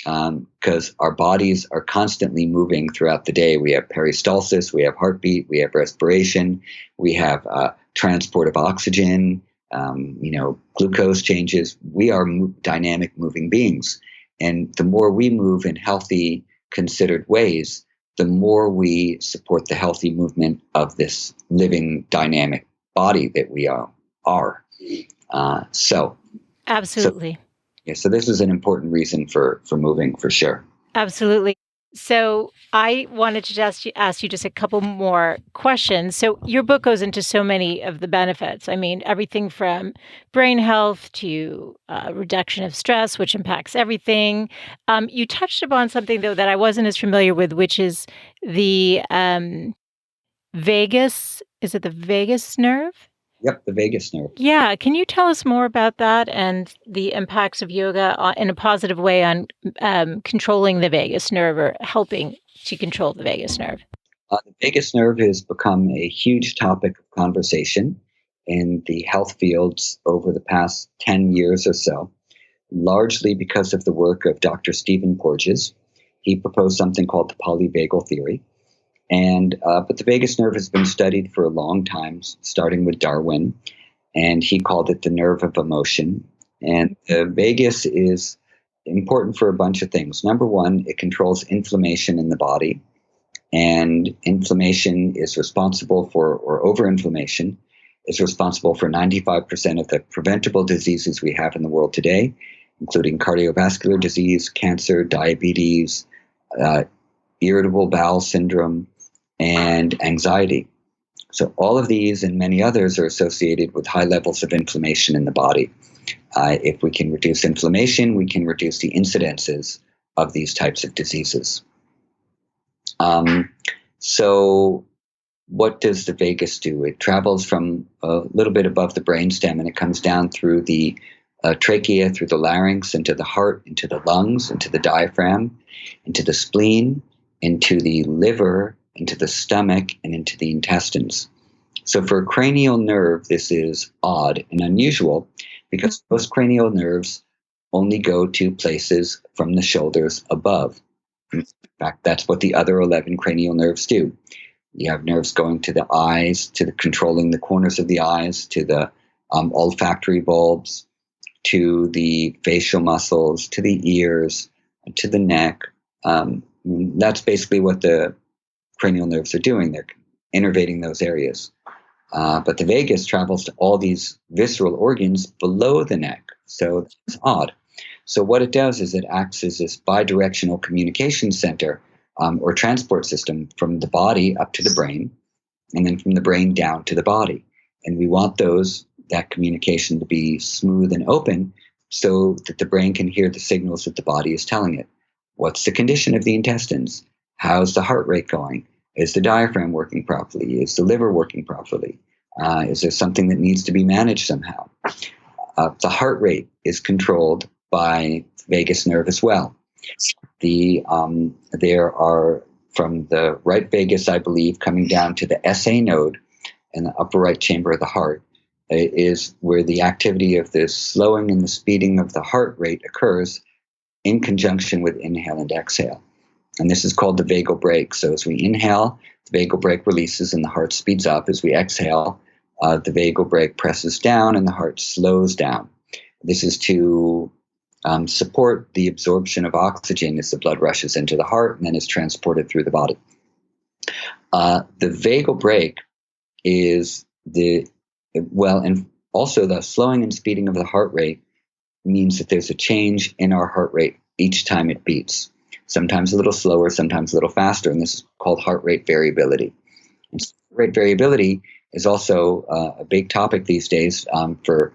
because our bodies are constantly moving throughout the day. We have peristalsis, we have heartbeat, we have respiration, we have transport of oxygen, glucose changes. We are dynamic moving beings. And the more we move in healthy, considered ways, the more we support the healthy movement of this living, dynamic body that we are. Absolutely. Yeah, so this is an important reason for moving, for sure. Absolutely. So I wanted to ask you just a couple more questions. So your book goes into so many of the benefits. I mean, everything from brain health to reduction of stress, which impacts everything. You touched upon something, though, that I wasn't as familiar with, which is the vagus. Is it the vagus nerve? Yep, the vagus nerve. Yeah. Can you tell us more about that and the impacts of yoga in a positive way on controlling the vagus nerve, or helping to control the vagus nerve? The vagus nerve has become a huge topic of conversation in the health fields over the past 10 years or so, largely because of the work of Dr. Stephen Porges. He proposed something called the polyvagal theory. But the vagus nerve has been studied for a long time, starting with Darwin, and he called it the nerve of emotion. And the vagus is important for a bunch of things. Number one, it controls inflammation in the body, and inflammation is responsible for, or overinflammation is responsible for 95% of the preventable diseases we have in the world today, including cardiovascular disease, cancer, diabetes, irritable bowel syndrome, and anxiety. So all of these and many others are associated with high levels of inflammation in the body. If we can reduce inflammation, we can reduce the incidences of these types of diseases. So what does the vagus do? It travels from a little bit above the brainstem, and it comes down through the trachea, through the larynx, into the heart, into the lungs, into the diaphragm, into the spleen, into the liver, into the stomach, and into the intestines. So for a cranial nerve, this is odd and unusual, because most cranial nerves only go to places from the shoulders above. In fact, that's what the other 11 cranial nerves do. You have nerves going to the eyes, controlling the corners of the eyes, to the olfactory bulbs, to the facial muscles, to the ears, to the neck. That's basically what the cranial nerves are doing. They're innervating those areas. But the vagus travels to all these visceral organs below the neck. So it's odd. So what it does is it acts as this bidirectional communication center, or transport system, from the body up to the brain, and then from the brain down to the body. And we want that communication to be smooth and open, so that the brain can hear the signals that the body is telling it. What's the condition of the intestines? How's the heart rate going? Is the diaphragm working properly? Is the liver working properly? Is there something that needs to be managed somehow? The heart rate is controlled by the vagus nerve as well. There are, from the right vagus, I believe, coming down to the SA node in the upper right chamber of the heart, is where the activity of the slowing and the speeding of the heart rate occurs in conjunction with inhale and exhale. And this is called the vagal brake. So as we inhale, the vagal brake releases and the heart speeds up. As we exhale, the vagal brake presses down and the heart slows down. This is to support the absorption of oxygen as the blood rushes into the heart and then is transported through the body. The vagal brake is and Also, the slowing and speeding of the heart rate means that there's a change in our heart rate each time it beats. Sometimes a little slower, sometimes a little faster, and this is called heart rate variability. And heart rate variability is also a big topic these days for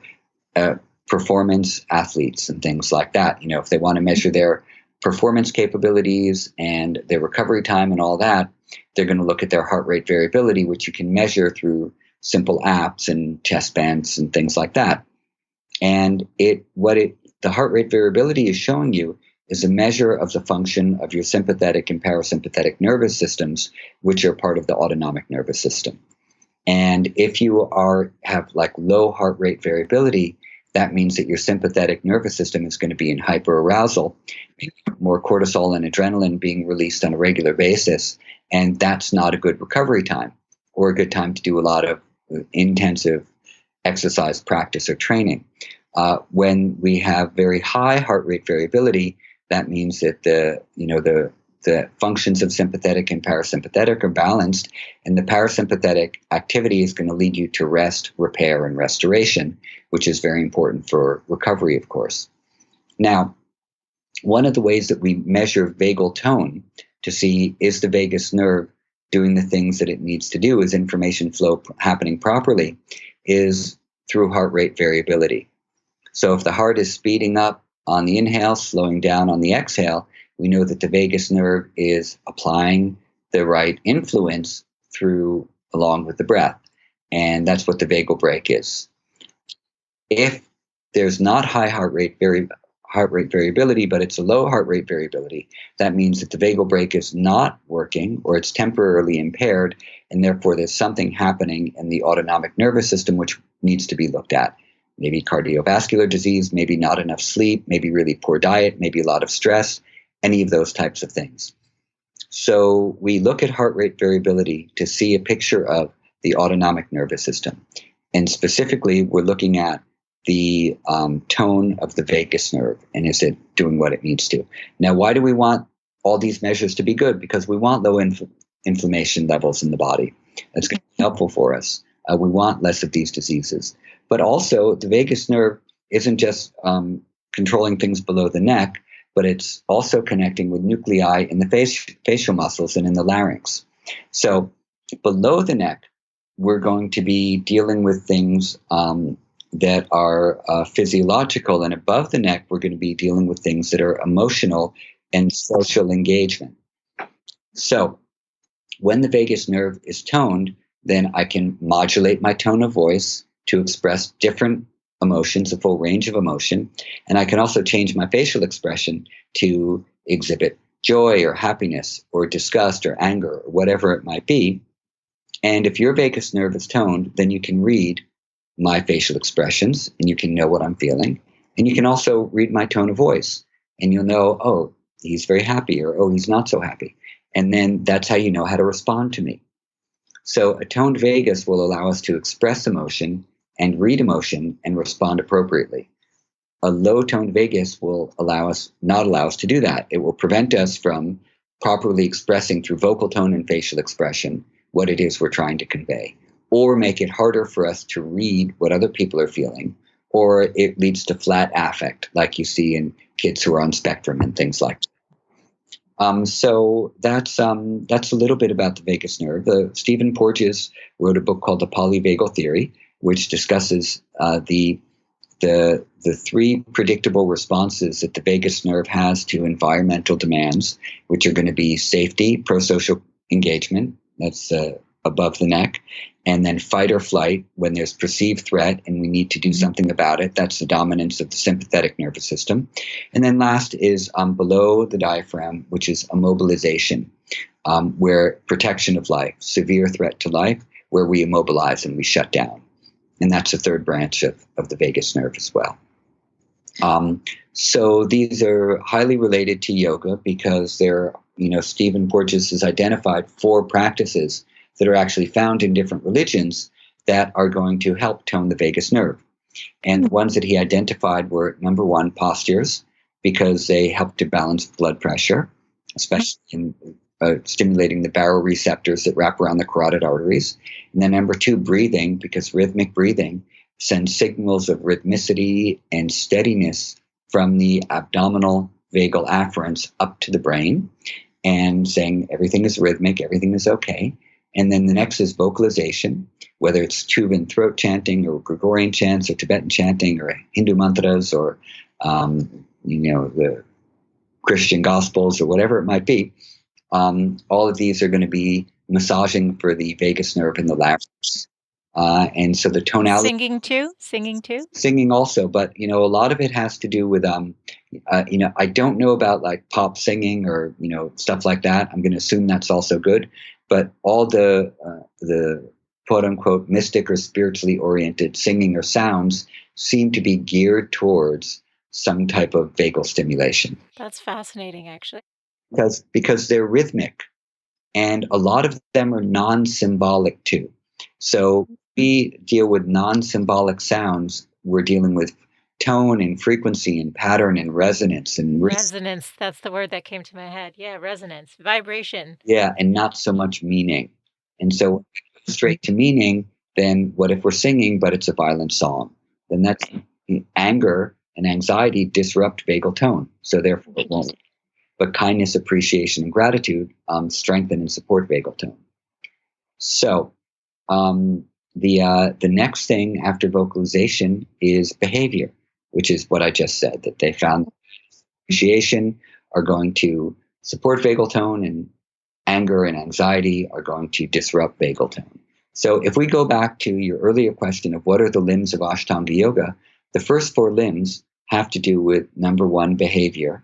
performance athletes and things like that. If they want to measure their performance capabilities and their recovery time and all that, they're going to look at their heart rate variability, which you can measure through simple apps and chest bands and things like that. And the heart rate variability is showing you is a measure of the function of your sympathetic and parasympathetic nervous systems, which are part of the autonomic nervous system. And if you have like low heart rate variability, that means that your sympathetic nervous system is going to be in hyperarousal, more cortisol and adrenaline being released on a regular basis. And that's not a good recovery time or a good time to do a lot of intensive exercise practice or training. When we have very high heart rate variability, that means that the functions of sympathetic and parasympathetic are balanced, and the parasympathetic activity is going to lead you to rest, repair, and restoration, which is very important for recovery, of course. Now, one of the ways that we measure vagal tone to see is the vagus nerve doing the things that it needs to do, is information flow happening properly, is through heart rate variability. So if the heart is speeding up on the inhale, slowing down on the exhale, we know that the vagus nerve is applying the right influence along with the breath. And that's what the vagal brake is. If there's not high heart rate variability, but it's a low heart rate variability, that means that the vagal brake is not working or it's temporarily impaired, and therefore there's something happening in the autonomic nervous system which needs to be looked at. Maybe cardiovascular disease, maybe not enough sleep, maybe really poor diet, maybe a lot of stress, any of those types of things. So we look at heart rate variability to see a picture of the autonomic nervous system. And specifically, we're looking at the tone of the vagus nerve, and is it doing what it needs to. Now, why do we want all these measures to be good? Because we want low inflammation levels in the body. That's going to be helpful for us. We want less of these diseases. But also, the vagus nerve isn't just controlling things below the neck, but it's also connecting with nuclei in the facial muscles and in the larynx. So below the neck, we're going to be dealing with things that are physiological, and above the neck, we're going to be dealing with things that are emotional and social engagement. So when the vagus nerve is toned, then I can modulate my tone of voice to express different emotions, a full range of emotion. And I can also change my facial expression to exhibit joy or happiness or disgust or anger or whatever it might be. And if your vagus nerve is toned, then you can read my facial expressions and you can know what I'm feeling. And you can also read my tone of voice and you'll know, oh, he's very happy, or oh, he's not so happy. And then that's how you know how to respond to me. So a toned vagus will allow us to express emotion and read emotion and respond appropriately. A low-toned vagus will not allow us to do that. It will prevent us from properly expressing through vocal tone and facial expression what it is we're trying to convey, or make it harder for us to read what other people are feeling, or it leads to flat affect, like you see in kids who are on spectrum and things like that. So that's a little bit about the vagus nerve. Stephen Porges wrote a book called The Polyvagal Theory, which discusses the three predictable responses that the vagus nerve has to environmental demands, which are going to be safety, prosocial engagement, that's above the neck, and then fight or flight when there's perceived threat and we need to do something about it. That's the dominance of the sympathetic nervous system. And then last is below the diaphragm, which is immobilization, where protection of life, severe threat to life, where we immobilize and we shut down. And that's the third branch of the vagus nerve as well. So these are highly related to yoga because Stephen Porges has identified 4 practices that are actually found in different religions that are going to help tone the vagus nerve. And the ones that he identified were, number 1, postures, because they help to balance blood pressure, especially in stimulating the baroreceptors that wrap around the carotid arteries. And then number 2, breathing, because rhythmic breathing sends signals of rhythmicity and steadiness from the abdominal vagal afferents up to the brain and saying everything is rhythmic, everything is okay. And then the next is vocalization, whether it's tube and throat chanting or Gregorian chants or Tibetan chanting or Hindu mantras or, the Christian gospels or whatever it might be. All of these are going to be massaging for the vagus nerve and the larynx. And so the tonality. Singing too. Singing also, but a lot of it has to do with I don't know about like pop singing or stuff like that. I'm going to assume that's also good, but all the quote unquote mystic or spiritually oriented singing or sounds seem to be geared towards some type of vagal stimulation. That's fascinating, actually. Because they're rhythmic, and a lot of them are non-symbolic too. So we deal with non-symbolic sounds. We're dealing with tone and frequency and pattern and resonance and resonance. That's the word that came to my head. Yeah, resonance, vibration. Yeah, and not so much meaning. And so straight to meaning, then what if we're singing but it's a violent song? Then that's anger and anxiety disrupt vagal tone. So therefore it won't. But kindness, appreciation, and gratitude strengthen and support vagal tone. So the next thing after vocalization is behavior, which is what I just said, that they found appreciation are going to support vagal tone and anger and anxiety are going to disrupt vagal tone. So if we go back to your earlier question of what are the limbs of Ashtanga yoga, the first 4 limbs have to do with, number 1, behavior,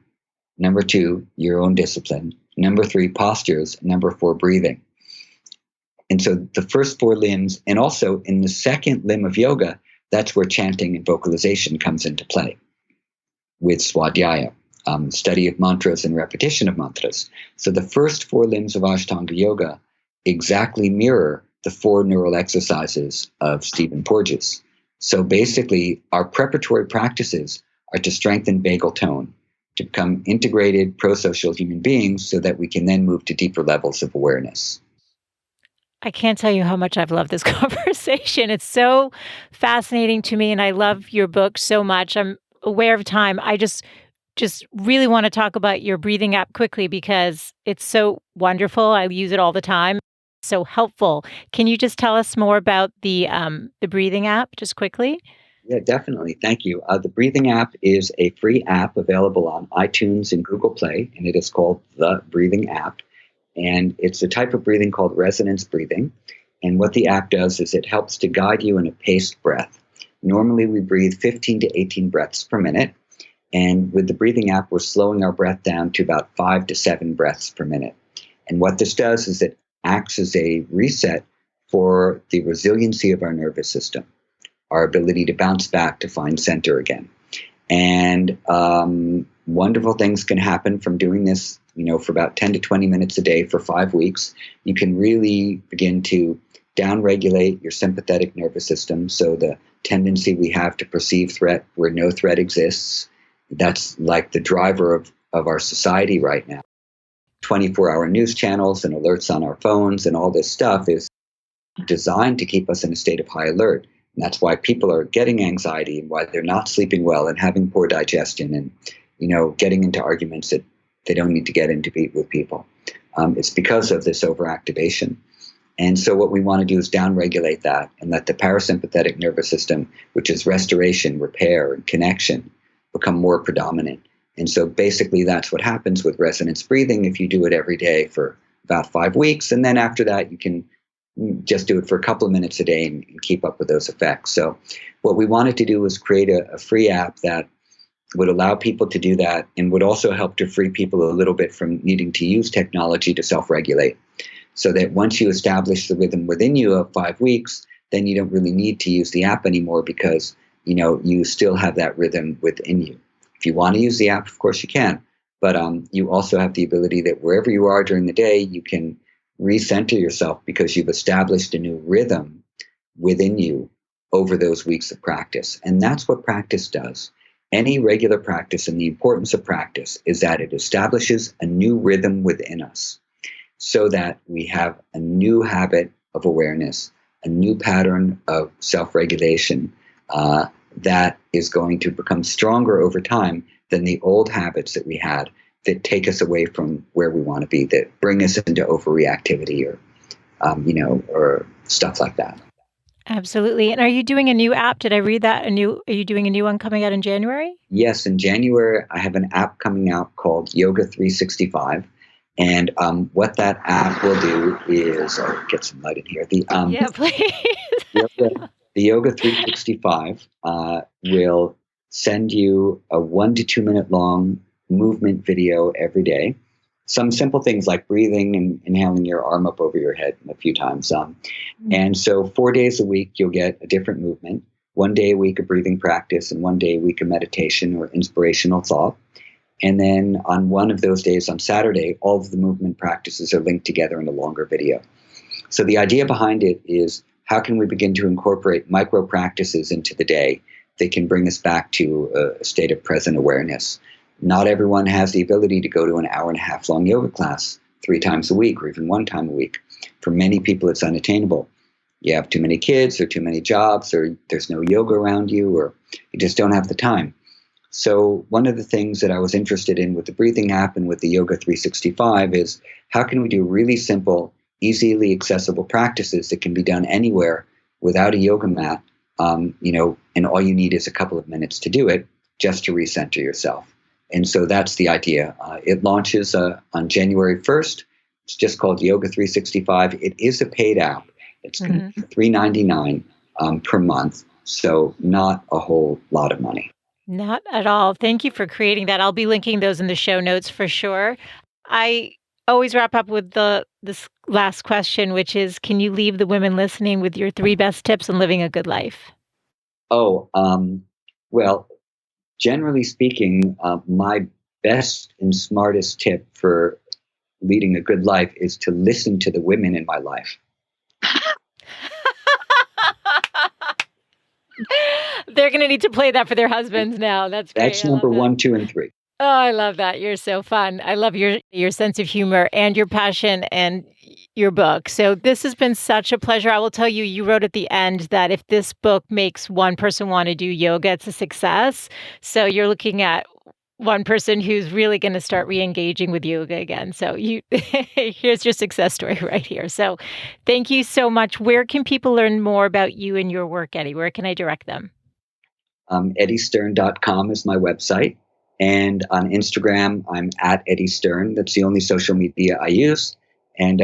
number 2, your own discipline, number 3, postures, number 4, breathing. And so the first 4 limbs, and also in the second limb of yoga, that's where chanting and vocalization comes into play with swadhyaya, study of mantras and repetition of mantras. So the first 4 limbs of Ashtanga yoga exactly mirror the 4 neural exercises of Stephen Porges. So basically, our preparatory practices are to strengthen vagal tone, to become integrated pro-social human beings so that we can then move to deeper levels of awareness. I can't tell you how much I've loved this conversation. It's so fascinating to me, and I love your book so much. I'm aware of time. I just really want to talk about your breathing app quickly because it's so wonderful. I use it all the time. So helpful. Can you just tell us more about the breathing app just quickly? Yeah, definitely. Thank you. The breathing app is a free app available on iTunes and Google Play, and it is called the Breathing App. And it's a type of breathing called resonance breathing. And what the app does is it helps to guide you in a paced breath. Normally, we breathe 15 to 18 breaths per minute. And with the breathing app, we're slowing our breath down to about 5 to 7 breaths per minute. And what this does is it acts as a reset for the resiliency of our nervous system, our ability to bounce back to find center again. And wonderful things can happen from doing this, for about 10 to 20 minutes a day for 5 weeks. You can really begin to downregulate your sympathetic nervous system. So the tendency we have to perceive threat where no threat exists, that's like the driver of our society right now. 24-hour news channels and alerts on our phones and all this stuff is designed to keep us in a state of high alert. And that's why people are getting anxiety and why they're not sleeping well and having poor digestion and, getting into arguments that they don't need to get into with people. It's because of this overactivation. And so what we want to do is downregulate that and let the parasympathetic nervous system, which is restoration, repair, and connection, become more predominant. And so basically that's what happens with resonance breathing if you do it every day for about 5 weeks. And then after that, you can just do it for a couple of minutes a day and keep up with those effects. So what we wanted to do was create a free app that would allow people to do that and would also help to free people a little bit from needing to use technology to self-regulate. So that once you establish the rhythm within you of 5 weeks, then you don't really need to use the app anymore because, you still have that rhythm within you. If you want to use the app, of course you can. But you also have the ability that wherever you are during the day, you can recenter yourself because you've established a new rhythm within you over those weeks of practice. And that's what practice does. Any regular practice, and the importance of practice is that it establishes a new rhythm within us so that we have a new habit of awareness, a new pattern of self-regulation, that is going to become stronger over time than the old habits that we had that take us away from where we want to be, that bring us into overreactivity or stuff like that. Absolutely. And are you doing a new app? Did I read that? Are you doing a new one coming out in January? Yes, in January, I have an app coming out called Yoga 365. And what that app will do is, I'll get some light in here. Yeah, please. The Yoga 365 will send you a 1 to 2 minute long movement video every day. Some simple things like breathing and inhaling your arm up over your head a few times. And so 4 days a week, you'll get a different movement. 1 day a week of breathing practice and 1 day a week of meditation or inspirational thought. And then on one of those days, on Saturday, all of the movement practices are linked together in a longer video. So the idea behind it is, how can we begin to incorporate micro practices into the day that can bring us back to a state of present awareness? Not everyone has the ability to go to an hour-and-a-half long yoga class 3 times a week or even 1 time a week. For many people, it's unattainable. You have too many kids or too many jobs, or there's no yoga around you, or you just don't have the time. So one of the things that I was interested in with the breathing app and with the Yoga 365 is, how can we do really simple, easily accessible practices that can be done anywhere without a yoga mat, and all you need is a couple of minutes to do it, just to recenter yourself. And so that's the idea. It launches on January 1st. It's just called Yoga 365. It is a paid app. It's going to be $3.99 per month, so not a whole lot of money. Not at all. Thank you for creating that. I'll be linking those in the show notes for sure. I always wrap up with this last question, which is, can you leave the women listening with your 3 best tips on living a good life? Well, generally speaking, my best and smartest tip for leading a good life is to listen to the women in my life. They're going to need to play that for their husbands now. That's great. That's number 1, 2, and 3. Oh, I love that. You're so fun. I love your sense of humor and your passion and your book. So this has been such a pleasure. I will tell you, you wrote at the end that if this book makes one person want to do yoga, it's a success. So you're looking at one person who's really going to start re-engaging with yoga again. So here's your success story right here. So thank you so much. Where can people learn more about you and your work, Eddie? Where can I direct them? EddieStern.com is my website. And on Instagram, I'm at Eddie Stern. That's the only social media I use. And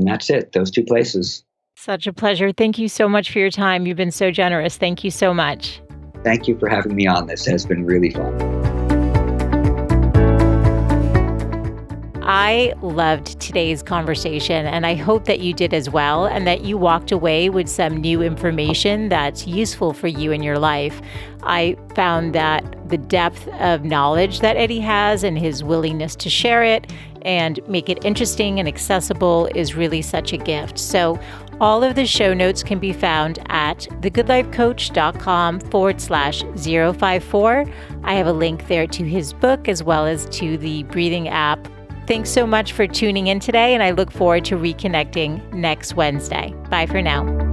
that's it, those 2 places. Such a pleasure. Thank you so much for your time. You've been so generous. Thank you so much. Thank you for having me on. This has been really fun. I loved today's conversation, and I hope that you did as well, and that you walked away with some new information that's useful for you in your life. I found that the depth of knowledge that Eddie has and his willingness to share it and make it interesting and accessible is really such a gift. So all of the show notes can be found at thegoodlifecoach.com/054. I have a link there to his book as well as to the breathing app. Thanks so much for tuning in today, and I look forward to reconnecting next Wednesday. Bye for now.